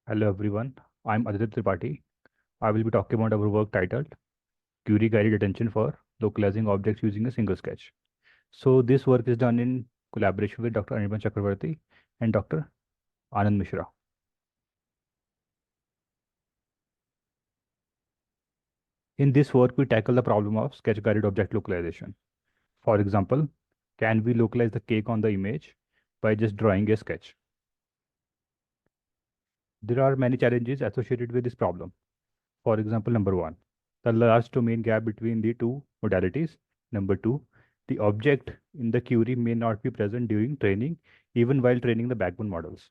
Hello everyone, I'm Aditay Tripathi. I will be talking about our work titled Query Guided Attention for Localizing Objects Using a Single Sketch. So this work is done in collaboration with Dr. Anirban Chakraborty and Dr. Anand Mishra. In this work, we tackle the problem of sketch guided object localization. For example, can we localize the cake on the image by just drawing a sketch? There are many challenges associated with this problem. For example, number one, the large domain gap between the two modalities. Number two, the object in the query may not be present during training, even while training the backbone models.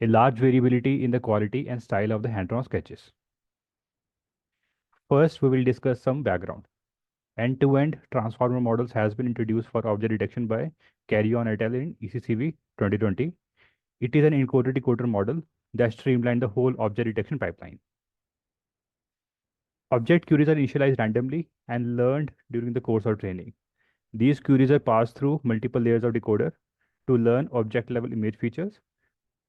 A large variability in the quality and style of the hand-drawn sketches. First, we will discuss some background. End-to-end transformer models has been introduced for object detection by Carrion et al. In ECCV 2020. It is an encoder-decoder model that streamlined the whole object detection pipeline. Object queries are initialized randomly and learned during the course of training. These queries are passed through multiple layers of decoder to learn object level image features.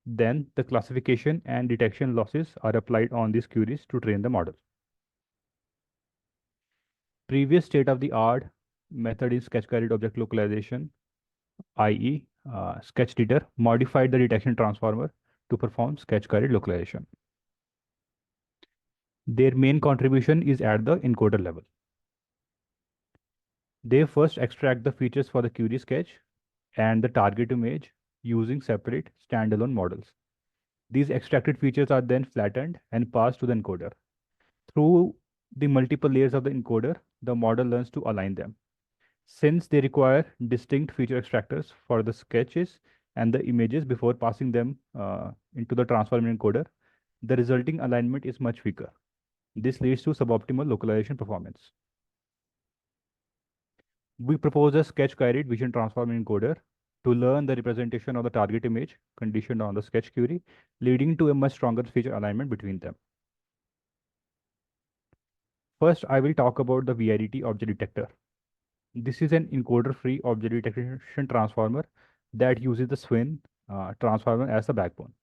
Then the classification and detection losses are applied on these queries to train the model. Previous state of the art method in sketch guided object localization, i.e., sketch editor, modified the detection transformer to perform sketch guided localization. Their main contribution is at the encoder level. They first extract the features for the query sketch and the target image using separate standalone models. These extracted features are then flattened and passed to the encoder. Through the multiple layers of the encoder, the model learns to align them. Since they require distinct feature extractors for the sketches and the images before passing them into the transformer encoder, the resulting alignment is much weaker. This leads to suboptimal localization performance. We propose a sketch-guided vision transformer encoder to learn the representation of the target image conditioned on the sketch query, leading to a much stronger feature alignment between them. First, I will talk about the VIDT object detector. This is an encoder-free object detection transformer that uses the SWIN transformer as the backbone.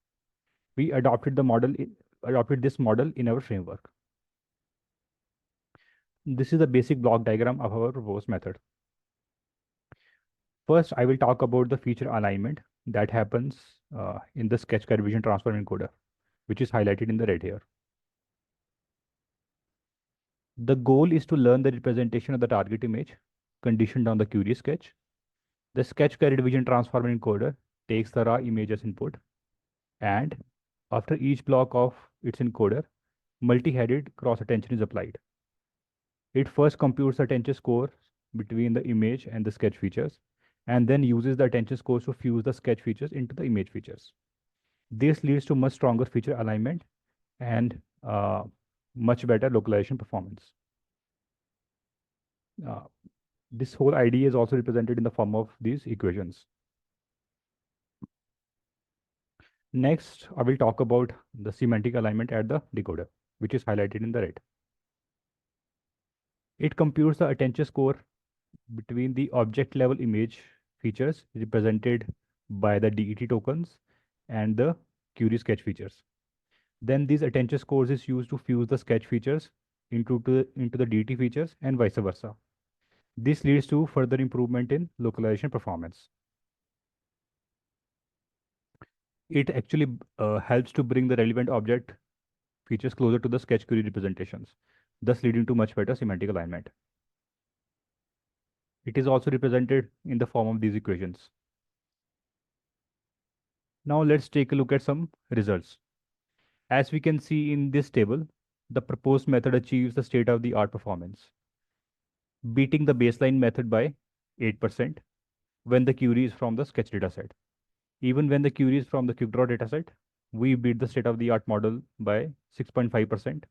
We adopted this model in our framework. This is the basic block diagram of our proposed method. First, I will talk about the feature alignment that happens in the sketch guide vision transformer encoder, which is highlighted in the red here. The goal is to learn the representation of the target image conditioned on the query sketch. The sketch guided vision transformer encoder takes the raw image as input, and after each block of its encoder, multi-headed cross attention is applied. It first computes the attention score between the image and the sketch features, and then uses the attention scores to fuse the sketch features into the image features. This leads to much stronger feature alignment and much better localization performance. This whole idea is also represented in the form of these equations. Next, I will talk about the semantic alignment at the decoder, which is highlighted in the red. It computes the attention score between the object level image features represented by the DET tokens and the query sketch features. Then these attention scores is used to fuse the sketch features into the DET features and vice versa. This leads to further improvement in localization performance. It actually helps to bring the relevant object features closer to the sketch query representations, thus leading to much better semantic alignment. It is also represented in the form of these equations. Now let's take a look at some results. As we can see in this table, the proposed method achieves the state-of-the-art performance, beating the baseline method by 8% when the query is from the sketch dataset. Even when the query is from the QuickDraw dataset, we beat the state-of-the-art model by 6.5%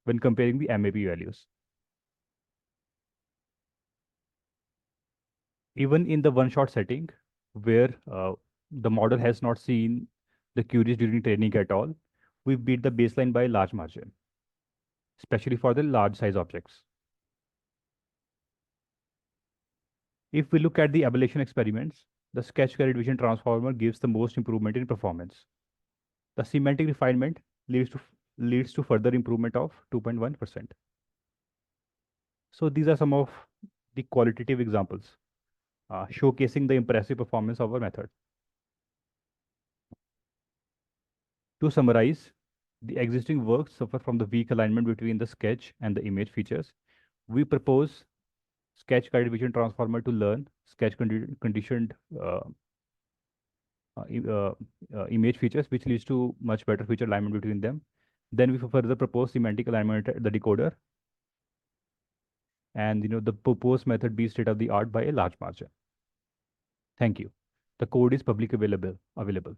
when comparing the MAP values. Even in the one-shot setting, where the model has not seen the queries during training at all, we beat the baseline by a large margin, especially for the large size objects. If we look at the ablation experiments, the sketch guided vision transformer gives the most improvement in performance. The semantic refinement leads to further improvement of 2.1%. So these are some of the qualitative examples showcasing the impressive performance of our method. To summarize, the existing works suffer from the weak alignment between the sketch and the image features. We propose sketch guided vision transformer to learn sketch conditioned image features, which leads to much better feature alignment between them. Then we further propose semantic alignment at the decoder, and the proposed method be state of the art by a large margin. Thank you. The code is publicly available.